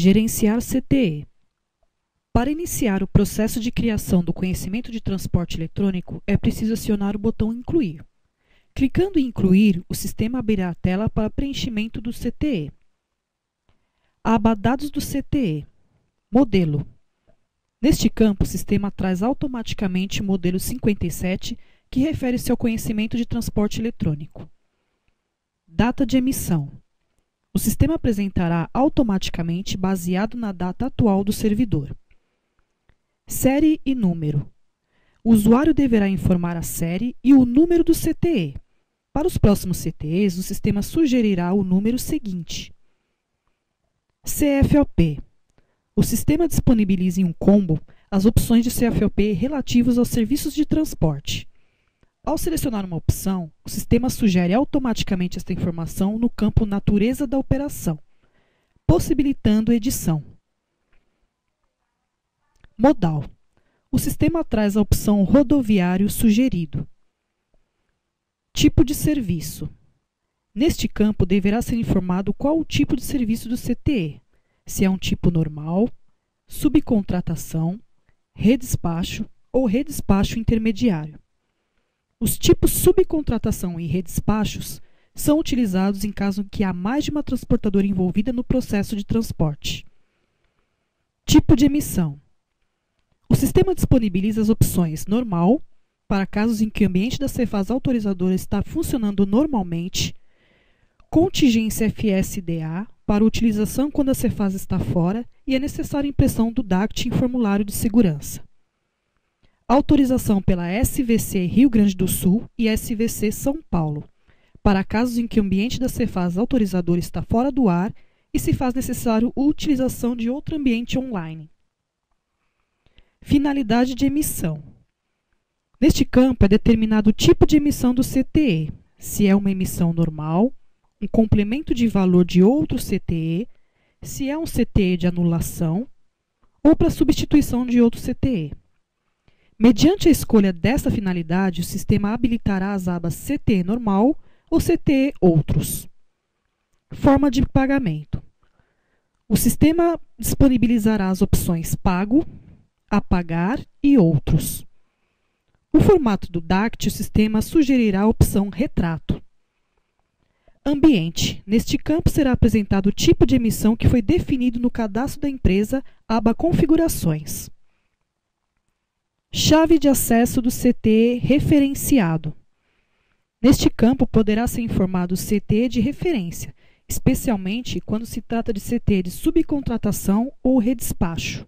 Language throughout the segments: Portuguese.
Gerenciar CTE. Para iniciar o processo de criação do conhecimento de transporte eletrônico, é preciso acionar o botão Incluir. Clicando em Incluir, o sistema abrirá a tela para preenchimento do CTE. Aba Dados do CTE. Modelo. Neste campo, o sistema traz automaticamente o modelo 57, que refere-se ao conhecimento de transporte eletrônico. Data de emissão. O sistema apresentará automaticamente baseado na data atual do servidor. Série e número. O usuário deverá informar a série e o número do CTE. Para os próximos CTEs, o sistema sugerirá o número seguinte. CFOP. O sistema disponibiliza em um combo as opções de CFOP relativas aos serviços de transporte. Ao selecionar uma opção, o sistema sugere automaticamente esta informação no campo Natureza da operação, possibilitando edição. Modal. O sistema traz a opção Rodoviário sugerido. Tipo de serviço. Neste campo deverá ser informado qual o tipo de serviço do CTE, se é um tipo normal, subcontratação, redespacho ou redespacho intermediário. Os tipos subcontratação e redespachos são utilizados em caso em que há mais de uma transportadora envolvida no processo de transporte. Tipo de emissão. O sistema disponibiliza as opções normal, para casos em que o ambiente da Cefaz autorizadora está funcionando normalmente, contingência FSDA, para utilização quando a Cefaz está fora e é necessária impressão do DACT em formulário de segurança. Autorização pela SVC Rio Grande do Sul e SVC São Paulo, para casos em que o ambiente da Cefaz autorizadora está fora do ar e se faz necessário a utilização de outro ambiente online. Finalidade de emissão. Neste campo é determinado o tipo de emissão do CTE, se é uma emissão normal, um complemento de valor de outro CTE, se é um CTE de anulação ou para substituição de outro CTE. Mediante a escolha dessa finalidade, o sistema habilitará as abas CTE normal ou CTE outros. Forma de pagamento. O sistema disponibilizará as opções Pago, Apagar e Outros. No formato do DACT, o sistema sugerirá a opção Retrato. Ambiente. Neste campo será apresentado o tipo de emissão que foi definido no cadastro da empresa, aba Configurações. Chave de acesso do CTE referenciado. Neste campo poderá ser informado o CTE de referência, especialmente quando se trata de CTE de subcontratação ou redespacho.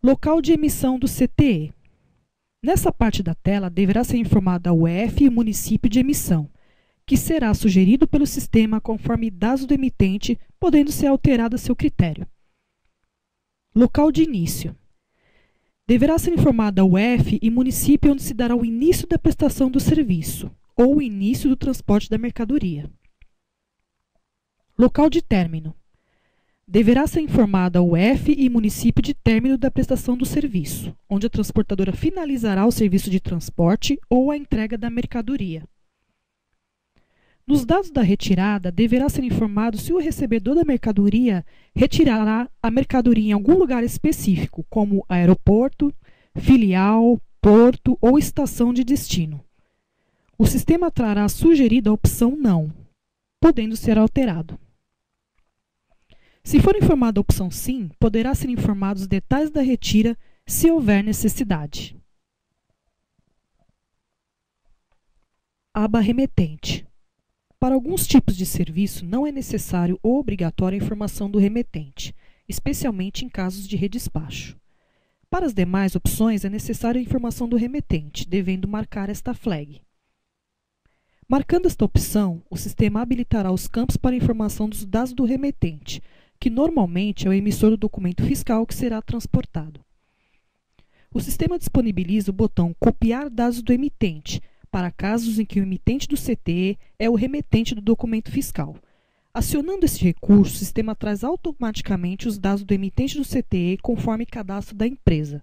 Local de emissão do CTE. Nessa parte da tela deverá ser informada a UF e o município de emissão, que será sugerido pelo sistema conforme dados do emitente, podendo ser alterado a seu critério. Local de início. Deverá ser informada a UF e município onde se dará o início da prestação do serviço, ou o início do transporte da mercadoria. Local de término. Deverá ser informada a UF e município de término da prestação do serviço, onde a transportadora finalizará o serviço de transporte ou a entrega da mercadoria. Nos dados da retirada, deverá ser informado se o recebedor da mercadoria retirará a mercadoria em algum lugar específico, como aeroporto, filial, porto ou estação de destino. O sistema trará sugerida a opção Não, podendo ser alterado. Se for informada a opção Sim, poderá ser informado os detalhes da retira, se houver necessidade. Aba Remetente. Para alguns tipos de serviço, não é necessário ou obrigatória a informação do remetente, especialmente em casos de redespacho. Para as demais opções, é necessária a informação do remetente, devendo marcar esta flag. Marcando esta opção, o sistema habilitará os campos para informação dos dados do remetente, que normalmente é o emissor do documento fiscal que será transportado. O sistema disponibiliza o botão Copiar dados do emitente, para casos em que o emitente do CTE é o remetente do documento fiscal. Acionando esse recurso, o sistema traz automaticamente os dados do emitente do CTE conforme cadastro da empresa.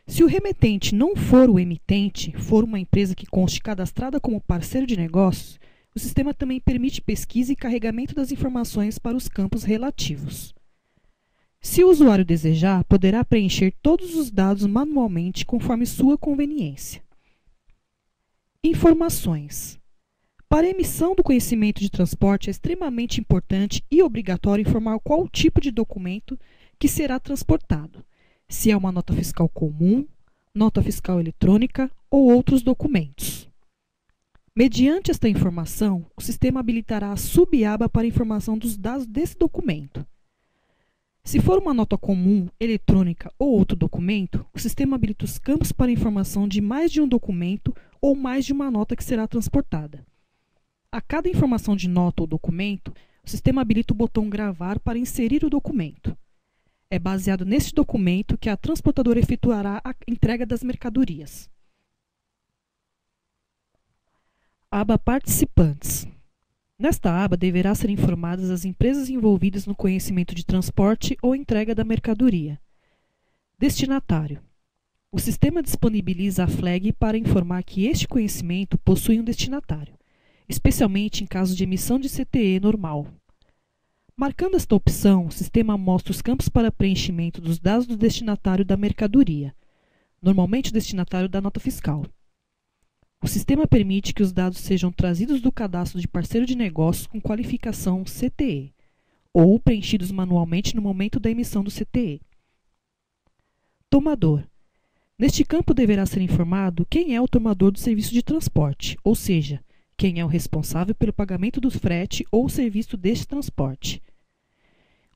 Se o remetente não for o emitente, for uma empresa que conste cadastrada como parceiro de negócios, O sistema também permite pesquisa e carregamento das informações para os campos relativos. Se o usuário desejar, poderá preencher todos os dados manualmente conforme sua conveniência. Informações. Para a emissão do conhecimento de transporte, é extremamente importante e obrigatório informar qual tipo de documento que será transportado, se é uma nota fiscal comum, nota fiscal eletrônica ou outros documentos. Mediante esta informação, o sistema habilitará a subaba para a informação dos dados desse documento. Se for uma nota comum, eletrônica ou outro documento, o sistema habilita os campos para a informação de mais de um documento ou mais de uma nota que será transportada. A cada informação de nota ou documento, o sistema habilita o botão gravar para inserir o documento. É baseado neste documento que a transportadora efetuará a entrega das mercadorias. Aba Participantes. Nesta aba deverá ser informadas as empresas envolvidas no conhecimento de transporte ou entrega da mercadoria. Destinatário. O sistema disponibiliza a flag para informar que este conhecimento possui um destinatário, especialmente em caso de emissão de CTE normal. Marcando esta opção, o sistema mostra os campos para preenchimento dos dados do destinatário da mercadoria, normalmente o destinatário da nota fiscal. O sistema permite que os dados sejam trazidos do cadastro de parceiro de negócios com qualificação CTE, ou preenchidos manualmente no momento da emissão do CTE. Tomador. Neste campo deverá ser informado quem é o tomador do serviço de transporte, ou seja, quem é o responsável pelo pagamento do frete ou serviço deste transporte.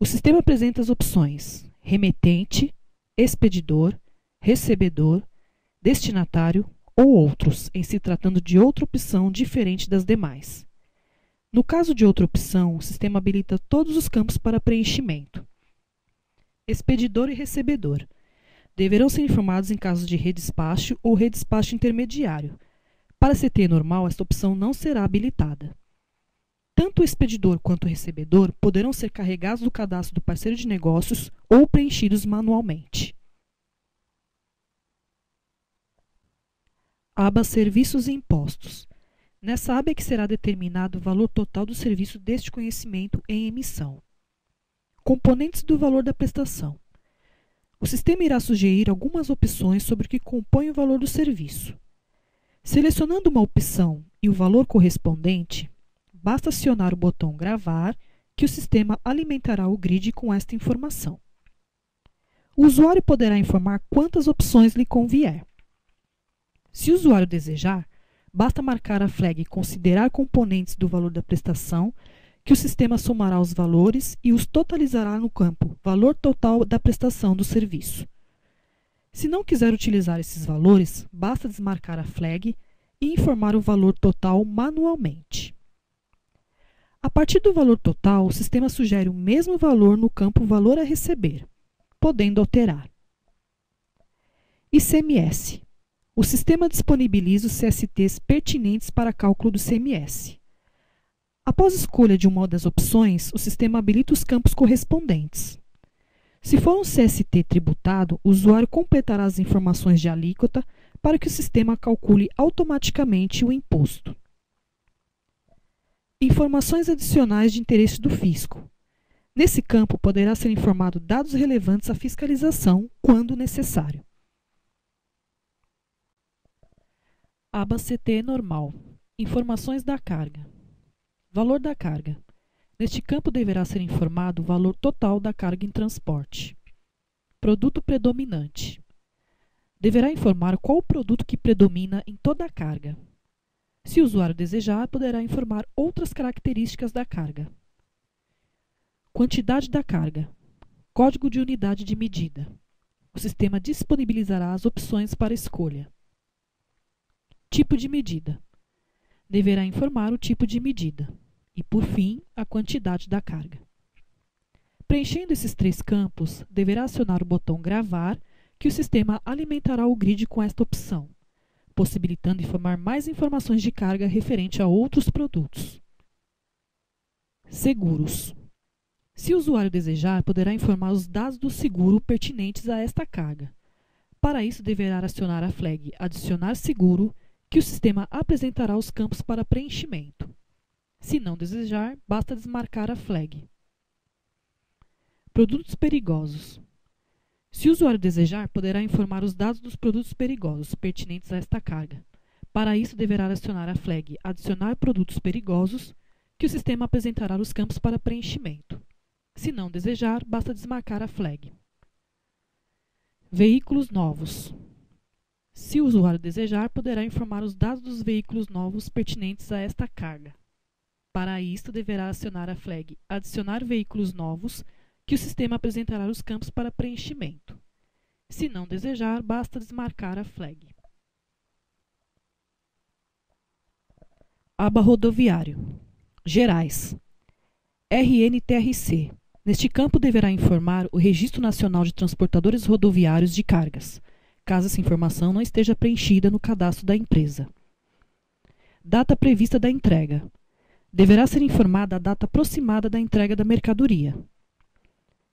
O sistema apresenta as opções remetente, expedidor, recebedor, destinatário ou outros, em se tratando de outra opção diferente das demais. No caso de outra opção, o sistema habilita todos os campos para preenchimento. Expedidor e recebedor. Deverão ser informados em caso de redespacho ou redespacho intermediário. Para CTE normal, esta opção não será habilitada. Tanto o expedidor quanto o recebedor poderão ser carregados do cadastro do parceiro de negócios ou preenchidos manualmente. Aba Serviços e Impostos. Nessa aba é que será determinado o valor total do serviço deste conhecimento em emissão. Componentes do valor da prestação. O sistema irá sugerir algumas opções sobre o que compõe o valor do serviço. Selecionando uma opção e o valor correspondente, basta acionar o botão Gravar, que o sistema alimentará o grid com esta informação. O usuário poderá informar quantas opções lhe convier. Se o usuário desejar, basta marcar a flag Considerar componentes do valor da prestação, que o sistema somará os valores e os totalizará no campo Valor total da prestação do serviço. Se não quiser utilizar esses valores, basta desmarcar a flag e informar o valor total manualmente. A partir do valor total, o sistema sugere o mesmo valor no campo Valor a receber, podendo alterar. ICMS. O sistema disponibiliza os CSTs pertinentes para cálculo do CMS. Após escolha de uma das opções, o sistema habilita os campos correspondentes. Se for um CST tributado, o usuário completará as informações de alíquota para que o sistema calcule automaticamente o imposto. Informações adicionais de interesse do fisco. Nesse campo, poderá ser informado dados relevantes à fiscalização, quando necessário. Aba CTE normal. Informações da carga. Valor da carga. Neste campo deverá ser informado o valor total da carga em transporte. Produto predominante. Deverá informar qual o produto que predomina em toda a carga. Se o usuário desejar, poderá informar outras características da carga. Quantidade da carga. Código de unidade de medida. O sistema disponibilizará as opções para escolha. Tipo de medida. Deverá informar o tipo de medida. E, por fim, a quantidade da carga. Preenchendo esses três campos, deverá acionar o botão Gravar, que o sistema alimentará o grid com esta opção, possibilitando informar mais informações de carga referente a outros produtos. Seguros. Se o usuário desejar, poderá informar os dados do seguro pertinentes a esta carga. Para isso, deverá acionar a flag Adicionar seguro, que o sistema apresentará os campos para preenchimento. Se não desejar, basta desmarcar a flag. Produtos perigosos. Se o usuário desejar, poderá informar os dados dos produtos perigosos pertinentes a esta carga. Para isso, deverá acionar a flag Adicionar produtos perigosos, que o sistema apresentará os campos para preenchimento. Se não desejar, basta desmarcar a flag. Veículos novos. Se o usuário desejar, poderá informar os dados dos veículos novos pertinentes a esta carga. Para isso, deverá acionar a flag Adicionar veículos novos, que o sistema apresentará os campos para preenchimento. Se não desejar, basta desmarcar a flag. Aba Rodoviário. Gerais. RNTRC. Neste campo deverá informar o Registro Nacional de Transportadores Rodoviários de Cargas, caso essa informação não esteja preenchida no cadastro da empresa. Data prevista da entrega. Deverá ser informada a data aproximada da entrega da mercadoria.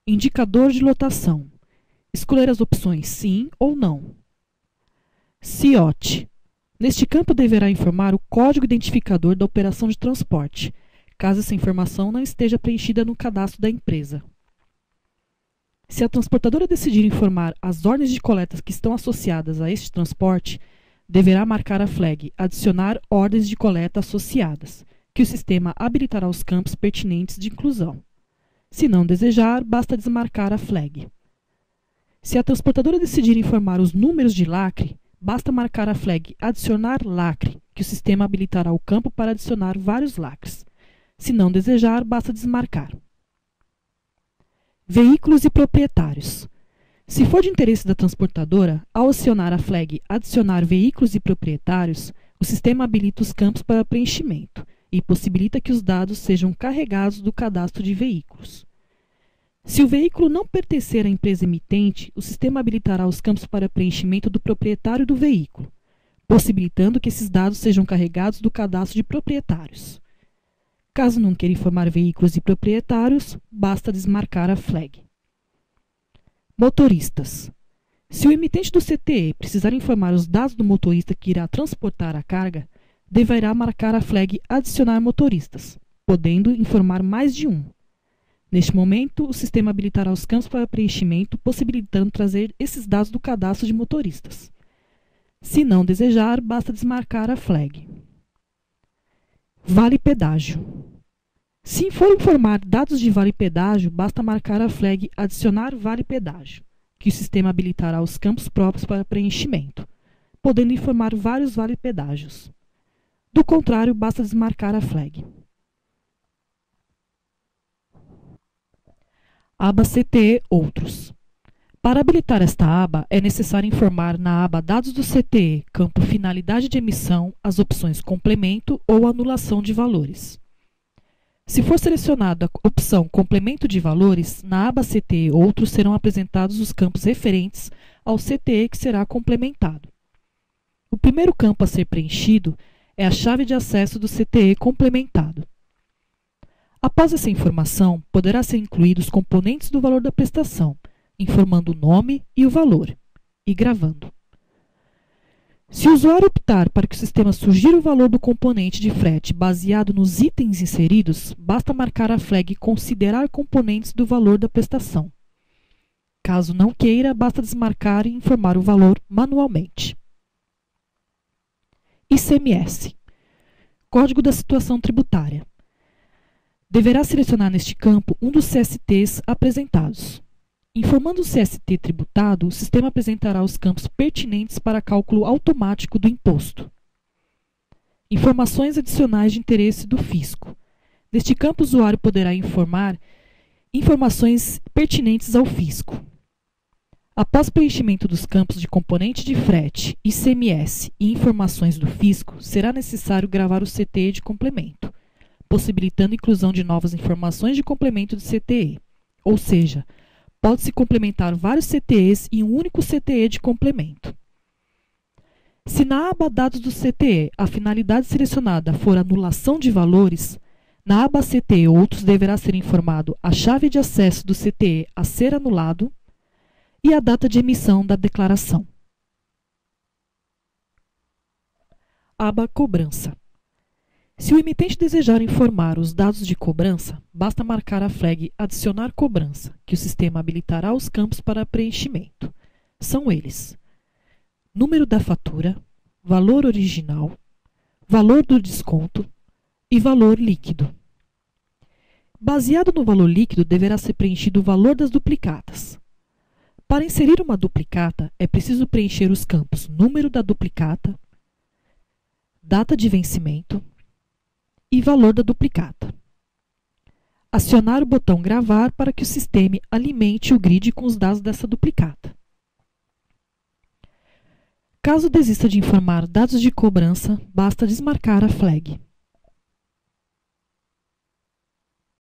Indicador de lotação. Escolher as opções sim ou não. CIOT. Neste campo deverá informar o código identificador da operação de transporte, caso essa informação não esteja preenchida no cadastro da empresa. Se a transportadora decidir informar as ordens de coleta que estão associadas a este transporte, deverá marcar a flag Adicionar ordens de coleta associadas, que o sistema habilitará os campos pertinentes de inclusão. Se não desejar, basta desmarcar a flag. Se a transportadora decidir informar os números de lacre, basta marcar a flag Adicionar lacre, que o sistema habilitará o campo para adicionar vários lacres. Se não desejar, basta desmarcar. Veículos e proprietários. Se for de interesse da transportadora, ao acionar a flag Adicionar veículos e proprietários, o sistema habilita os campos para preenchimento e possibilita que os dados sejam carregados do cadastro de veículos. Se o veículo não pertencer à empresa emitente, o sistema habilitará os campos para preenchimento do proprietário do veículo, possibilitando que esses dados sejam carregados do cadastro de proprietários. Caso não queira informar veículos e proprietários, basta desmarcar a flag. Motoristas. Se o emitente do CTE precisar informar os dados do motorista que irá transportar a carga, deverá marcar a flag Adicionar motoristas, podendo informar mais de um. Neste momento, o sistema habilitará os campos para preenchimento, possibilitando trazer esses dados do cadastro de motoristas. Se não desejar, basta desmarcar a flag. Vale pedágio. Se for informar dados de vale pedágio, basta marcar a flag Adicionar vale pedágio, que o sistema habilitará os campos próprios para preenchimento, podendo informar vários vale pedágios. Do contrário, basta desmarcar a flag. Aba CTE Outros. Para habilitar esta aba, é necessário informar na aba Dados do CTE, campo Finalidade de emissão, as opções Complemento ou Anulação de valores. Se for selecionada a opção Complemento de valores, na aba CTE Outros serão apresentados os campos referentes ao CTE que será complementado. O primeiro campo a ser preenchido é a chave de acesso do CTE complementado. Após essa informação, poderá ser incluídos os componentes do valor da prestação, informando o nome e o valor, e gravando. Se o usuário optar para que o sistema sugira o valor do componente de frete baseado nos itens inseridos, basta marcar a flag Considerar componentes do valor da prestação. Caso não queira, basta desmarcar e informar o valor manualmente. ICMS. Código da Situação Tributária. Deverá selecionar neste campo um dos CSTs apresentados. Informando o CST tributado, o sistema apresentará os campos pertinentes para cálculo automático do imposto. Informações adicionais de interesse do fisco. Neste campo, o usuário poderá informar informações pertinentes ao fisco. Após preenchimento dos campos de componente de frete, ICMS e informações do fisco, será necessário gravar o CTE de complemento, possibilitando a inclusão de novas informações de complemento do CTE. Ou seja, pode-se complementar vários CTEs em um único CTE de complemento. Se na aba Dados do CTE a finalidade selecionada for anulação de valores, na aba CTE Outros deverá ser informado a chave de acesso do CTE a ser anulado e a data de emissão da declaração. Aba Cobrança. Se o emitente desejar informar os dados de cobrança, basta marcar a flag Adicionar cobrança, que o sistema habilitará os campos para preenchimento. São eles: número da fatura, valor original, valor do desconto e valor líquido. Baseado no valor líquido, deverá ser preenchido o valor das duplicatas. Para inserir uma duplicata, é preciso preencher os campos número da duplicata, data de vencimento e valor da duplicata. Acionar o botão Gravar para que o sistema alimente o grid com os dados dessa duplicata. Caso desista de informar dados de cobrança, basta desmarcar a flag.